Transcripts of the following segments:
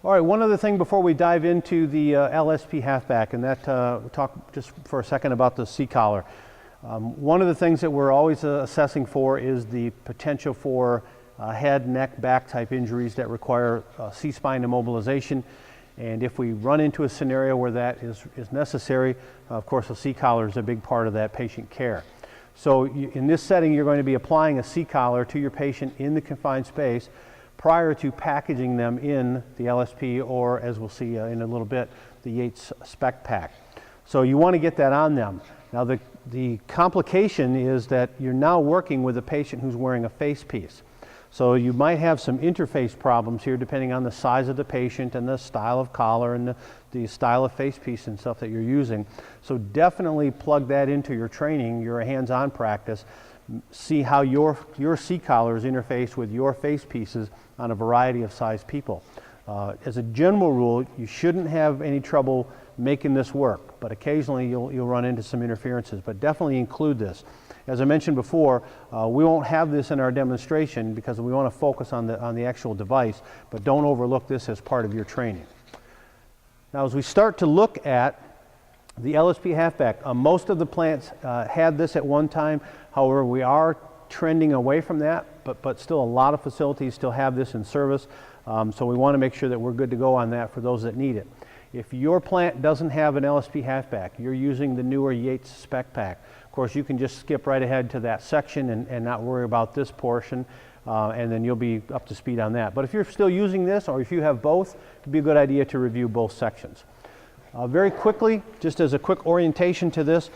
All right, one other thing before we dive into the LSP halfback, and that talk just for a second about the C-collar. One of the things that we're always assessing for is the potential for head, neck, back type injuries that require C-spine immobilization. And if we run into a scenario where that is necessary, of course a C-collar is a big part of that patient care. So in this setting, you're going to be applying a C-collar to your patient in the confined space prior to packaging them in the LSP, or as we'll see in a little bit, the Yates Spec Pack. So you want to get that on them. Now the complication is that you're now working with a patient who's wearing a face piece. So you might have some interface problems here depending on the size of the patient and the style of collar and the style of face piece and stuff that you're using. So definitely plug that into your training, your hands-on practice. See how your C-collars interface with your face pieces on a variety of size people. As a general rule, you shouldn't have any trouble making this work, but occasionally you'll run into some interferences, but definitely include this. As I mentioned before, we won't have this in our demonstration because we want to focus on the actual device, but don't overlook this as part of your training. Now, as we start to look at the LSP halfback, most of the plants had this at one time. However, we are trending away from that, but still a lot of facilities still have this in service. So we want to make sure that we're good to go on that for those that need it. If your plant doesn't have an LSP halfback, you're using the newer Yates Spec Pack. Of course, you can just skip right ahead to that section and not worry about this portion, and then you'll be up to speed on that. But if you're still using this, or if you have both, it'd be a good idea to review both sections. Very quickly, just as a quick orientation to this,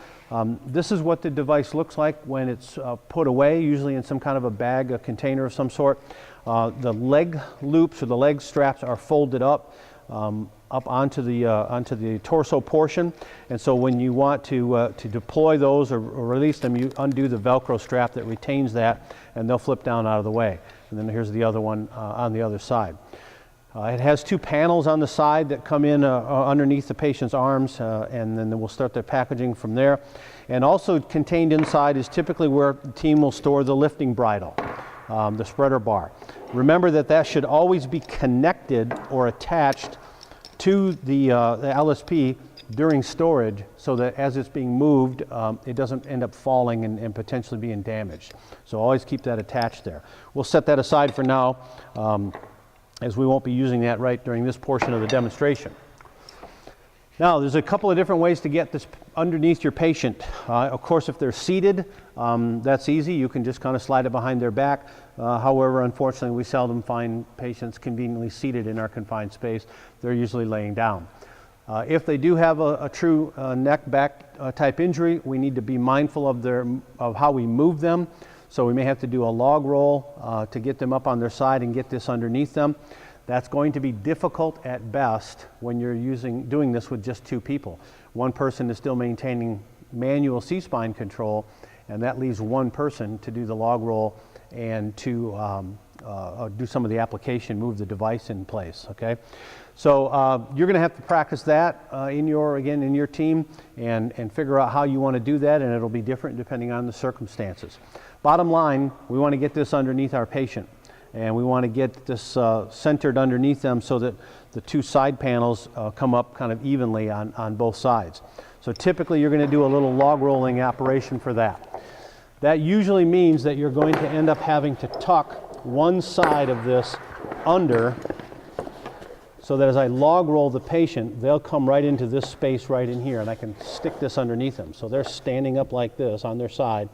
this is what the device looks like when it's put away, usually in some kind of a bag, a container of some sort. The leg loops or the leg straps are folded up onto the torso portion, and so when you want to deploy those or release them, you undo the Velcro strap that retains that, and they'll flip down out of the way. And then here's the other one on the other side. It has two panels on the side that come in underneath the patient's arms, and then we'll start the packaging from there. And also contained inside is typically where the team will store the lifting bridle, the spreader bar. Remember that should always be connected or attached to the LSP during storage, so that as it's being moved, it doesn't end up falling and potentially being damaged. So always keep that attached there. We'll set that aside for now, as we won't be using that right during this portion of the demonstration. Now, there's a couple of different ways to get this underneath your patient. Of course, if they're seated, that's easy. You can just kind of slide it behind their back. However, unfortunately, we seldom find patients conveniently seated in our confined space. They're usually laying down. If they do have a true neck-back type injury, we need to be mindful of how we move them. So we may have to do a log roll to get them up on their side and get this underneath them. That's going to be difficult at best when you're doing this with just two people. One person is still maintaining manual C-spine control, and that leaves one person to do the log roll and to do some of the application, move the device in place, okay? So you're going to have to practice that in your team and figure out how you want to do that, and it'll be different depending on the circumstances. Bottom line, we want to get this underneath our patient, and we want to get this centered underneath them so that the two side panels come up kind of evenly on both sides. So typically you're going to do a little log rolling operation for that. That usually means that you're going to end up having to tuck one side of this under, so that as I log roll the patient, they'll come right into this space right in here, and I can stick this underneath them. So they're standing up like this on their side,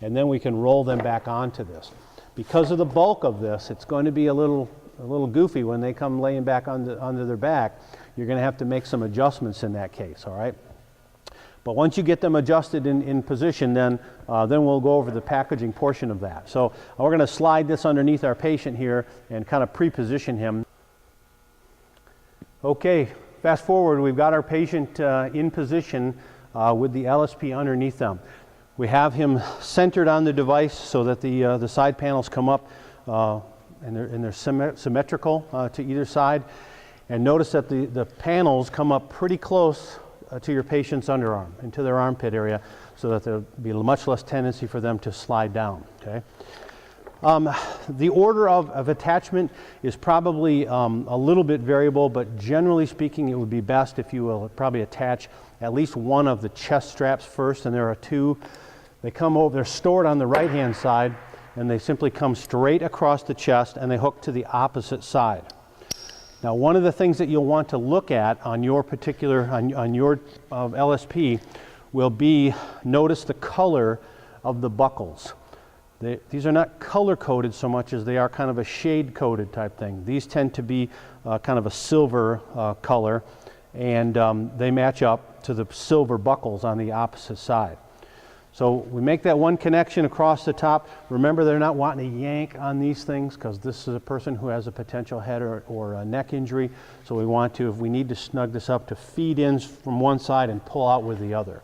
and then we can roll them back onto this. Because of the bulk of this, it's going to be a little goofy when they come laying back onto their back. You're going to have to make some adjustments in that case, all right? But once you get them adjusted in position, then we'll go over the packaging portion of that. So we're going to slide this underneath our patient here and kind of pre-position him. Okay, fast forward, we've got our patient in position with the LSP underneath them. We have him centered on the device so that the side panels come up and they're symmetrical to either side. And notice that the panels come up pretty close to your patient's underarm, into their armpit area, so that there'll be much less tendency for them to slide down, okay? The order of attachment is probably a little bit variable, but generally speaking, it would be best if you will probably attach at least one of the chest straps first, and there are two. They come over, they're stored on the right-hand side, and they simply come straight across the chest, and they hook to the opposite side. Now, one of the things that you'll want to look at on your particular, on your LSP will be, notice the color of the buckles. These are not color-coded so much as they are kind of a shade-coded type thing. These tend to be kind of a silver color, and they match up to the silver buckles on the opposite side. So we make that one connection across the top. Remember, they're not wanting to yank on these things because this is a person who has a potential head or a neck injury. So we want to, if we need to snug this up, to feed in from one side and pull out with the other.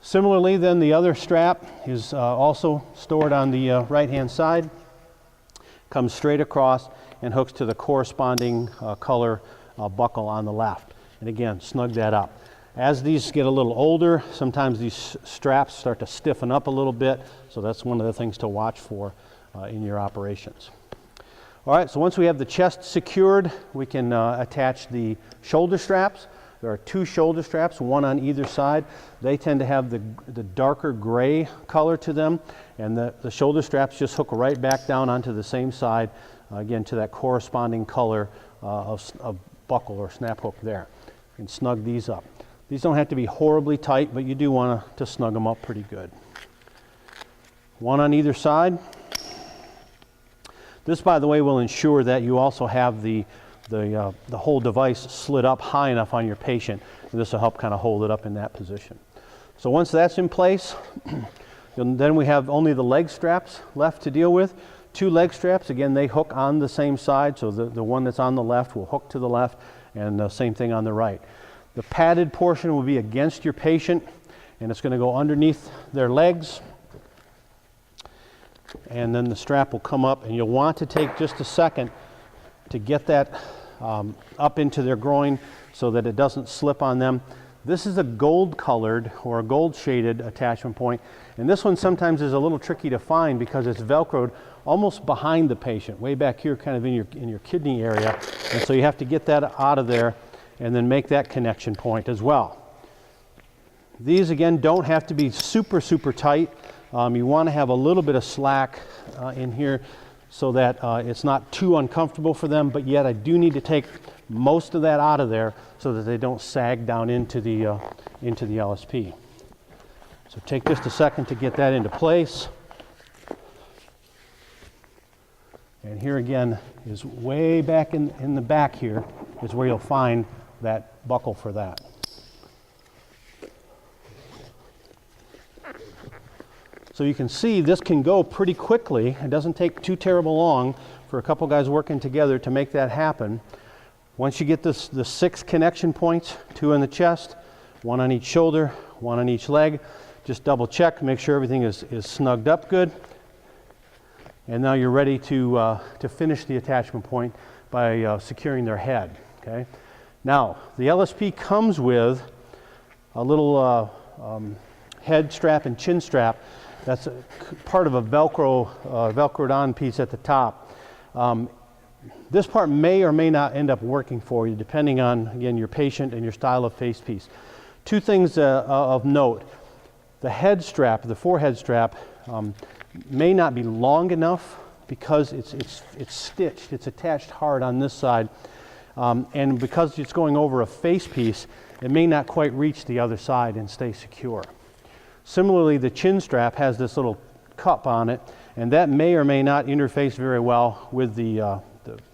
Similarly, then the other strap is also stored on the right-hand side, comes straight across and hooks to the corresponding color buckle on the left. And again, snug that up. As these get a little older, sometimes these straps start to stiffen up a little bit, so that's one of the things to watch for in your operations. All right, so once we have the chest secured, we can attach the shoulder straps. There are two shoulder straps, one on either side. They tend to have the darker gray color to them, and the shoulder straps just hook right back down onto the same side, again, to that corresponding color of buckle or snap hook there. You can snug these up. These don't have to be horribly tight, but you do want to snug them up pretty good. One on either side. This, by the way, will ensure that you also have the whole device slid up high enough on your patient, and this will help kind of hold it up in that position. So once that's in place, then we have only the leg straps left to deal with. Two leg straps, again, they hook on the same side, so the one that's on the left will hook to the left, and the same thing on the right. The padded portion will be against your patient, and it's going to go underneath their legs, and then the strap will come up, and you'll want to take just a second to get that up into their groin so that it doesn't slip on them. This is a gold colored or a gold shaded attachment point, and this one sometimes is a little tricky to find because it's velcroed almost behind the patient, way back here kind of in your kidney area, and so you have to get that out of there and then make that connection point as well. These again don't have to be super tight. You want to have a little bit of slack in here so that it's not too uncomfortable for them, but yet I do need to take most of that out of there so that they don't sag down into the LSP. So take just a second to get that into place. And here again is way back in the back here is where you'll find that buckle for that. So you can see this can go pretty quickly. It doesn't take too terrible long for a couple guys working together to make that happen. Once you get the 6 connection points, 2 in the chest, 1 on each shoulder, 1 on each leg, just double check, make sure everything is snugged up good. And now you're ready to finish the attachment point by securing their head. Okay. Now, the LSP comes with a little head strap and chin strap. That's part of a Velcroed on piece at the top. This part may or may not end up working for you, depending on, again, your patient and your style of face piece. Two things of note. The head strap, the forehead strap, may not be long enough because it's stitched, it's attached hard on this side. And because it's going over a face piece, it may not quite reach the other side and stay secure. Similarly, the chin strap has this little cup on it, and that may or may not interface very well with the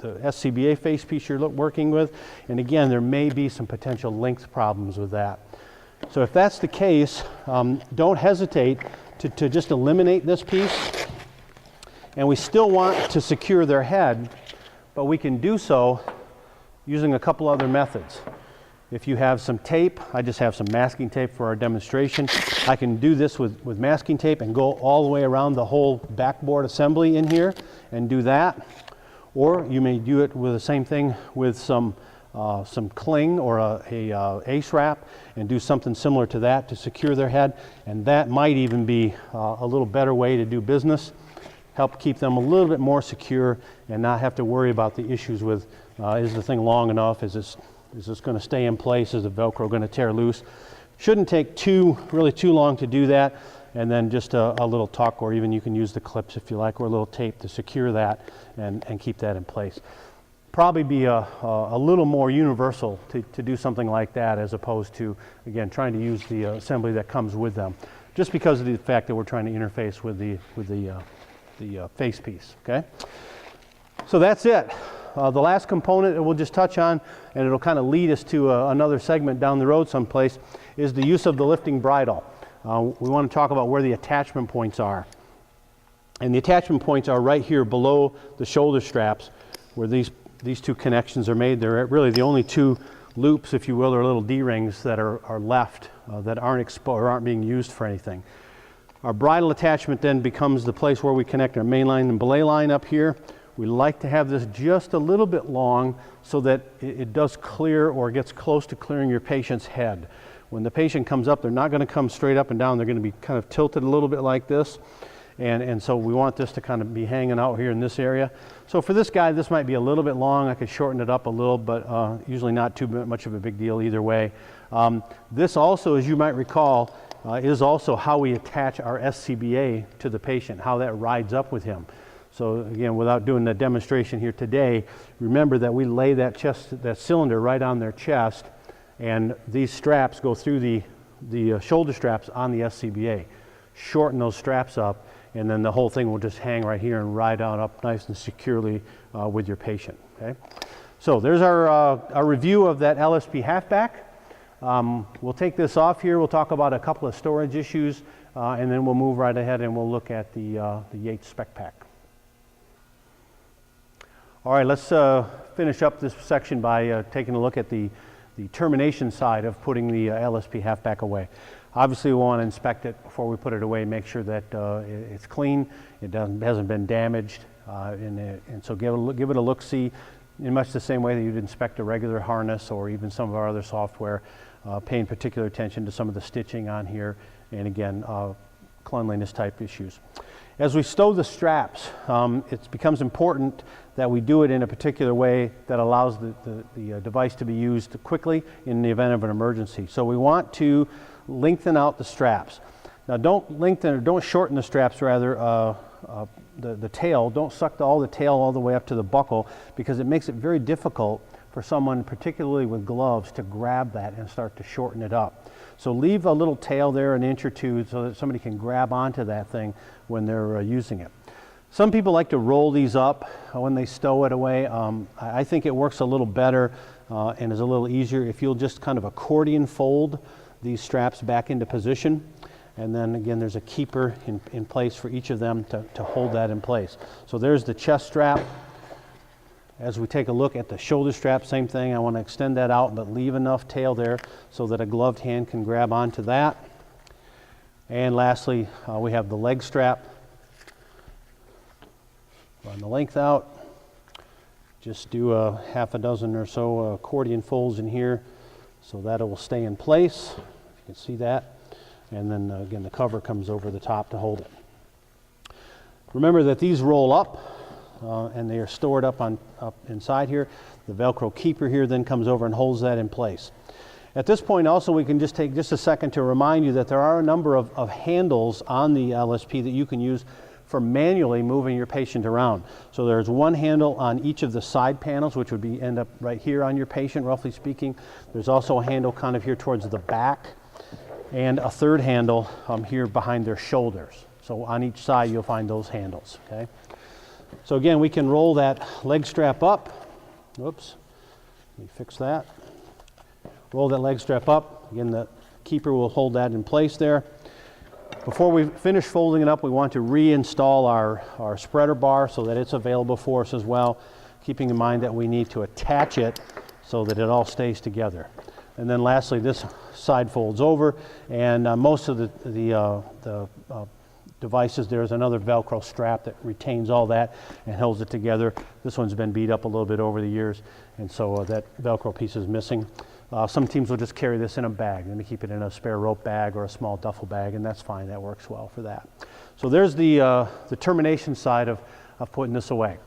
SCBA face piece you're working with. And again, there may be some potential length problems with that. So if that's the case, don't hesitate to just eliminate this piece. And we still want to secure their head, but we can do so using a couple other methods. If you have some tape, I just have some masking tape for our demonstration. I can do this with masking tape and go all the way around the whole backboard assembly in here and do that. Or you may do it with the same thing with some cling or a ace wrap and do something similar to that to secure their head. And that might even be a little better way to do business. help keep them a little bit more secure and not have to worry about the issues with is the thing long enough, is this going to stay in place, is the Velcro going to tear loose. Shouldn't take really too long to do that, and then just a little tuck, or even you can use the clips if you like, or a little tape to secure that and keep that in place. Probably be a little more universal to do something like that, as opposed to, again, trying to use the assembly that comes with them, just because of the fact that we're trying to interface with the face piece. Okay, so that's it. The last component that we'll just touch on, and it'll kind of lead us to another segment down the road someplace, is the use of the lifting bridle. We want to talk about where the attachment points are. And the attachment points are right here below the shoulder straps, where these two connections are made. They're really the only two loops, if you will, or little D-rings that are left that aren't being used for anything. Our bridle attachment then becomes the place where we connect our main line and belay line up here. We like to have this just a little bit long so that it does clear, or gets close to clearing your patient's head. When the patient comes up, they're not going to come straight up and down. They're going to be kind of tilted a little bit like this. And so we want this to kind of be hanging out here in this area. So for this guy, this might be a little bit long. I could shorten it up a little, but usually not too much of a big deal either way. This also, as you might recall, is also how we attach our SCBA to the patient, how that rides up with him. So again, without doing the demonstration here today, remember that we lay that cylinder right on their chest, and these straps go through the shoulder straps on the SCBA. Shorten those straps up, and then the whole thing will just hang right here and ride on up nice and securely with your patient. Okay, so there's our review of that LSP halfback. We'll take this off here. We'll talk about a couple of storage issues, and then we'll move right ahead and we'll look at the Yates Spec Pack. All right, let's finish up this section by taking a look at the termination side of putting the LSP halfback away. Obviously, we want to inspect it before we put it away, make sure that it's clean, it hasn't been damaged, and so give it a look-see in much the same way that you'd inspect a regular harness or even some of our other software, paying particular attention to some of the stitching on here, and again, cleanliness type issues. As we stow the straps, it becomes important that we do it in a particular way that allows the device to be used quickly in the event of an emergency. So we want to lengthen out the straps. Now don't shorten the straps, rather, the tail. Don't suck all the tail all the way up to the buckle, because it makes it very difficult for someone, particularly with gloves, to grab that and start to shorten it up. So leave a little tail there, an inch or two, so that somebody can grab onto that thing when they're using it. Some people like to roll these up when they stow it away. I think it works a little better and is a little easier if you'll just kind of accordion fold these straps back into position. And then again, there's a keeper in place for each of them to hold that in place. So there's the chest strap. As we take a look at the shoulder strap, same thing. I want to extend that out, but leave enough tail there so that a gloved hand can grab onto that. And lastly, we have the leg strap. Run the length out. Just do a half a dozen or so accordion folds in here so that it will stay in place. You can see that. And then again, the cover comes over the top to hold it. Remember that these roll up and they are stored up inside here. The Velcro keeper here then comes over and holds that in place. At this point also, we can just take just a second to remind you that there are a number of handles on the LSP that you can use for manually moving your patient around. So there's one handle on each of the side panels, which would end up right here on your patient, roughly speaking. There's also a handle kind of here towards the back, and a third handle here behind their shoulders. So on each side, you'll find those handles, okay? So again, we can roll that leg strap up. Whoops, let me fix that. Roll that leg strap up. Again, the keeper will hold that in place there. Before we finish folding it up, we want to reinstall our spreader bar so that it's available for us as well, keeping in mind that we need to attach it so that it all stays together. And then lastly, this side folds over, and most of the devices, there's another Velcro strap that retains all that and holds it together. This one's been beat up a little bit over the years, and so that Velcro piece is missing. Some teams will just carry this in a bag, and they keep it in a spare rope bag or a small duffel bag, and that's fine. That works well for that. So there's the termination side of putting this away.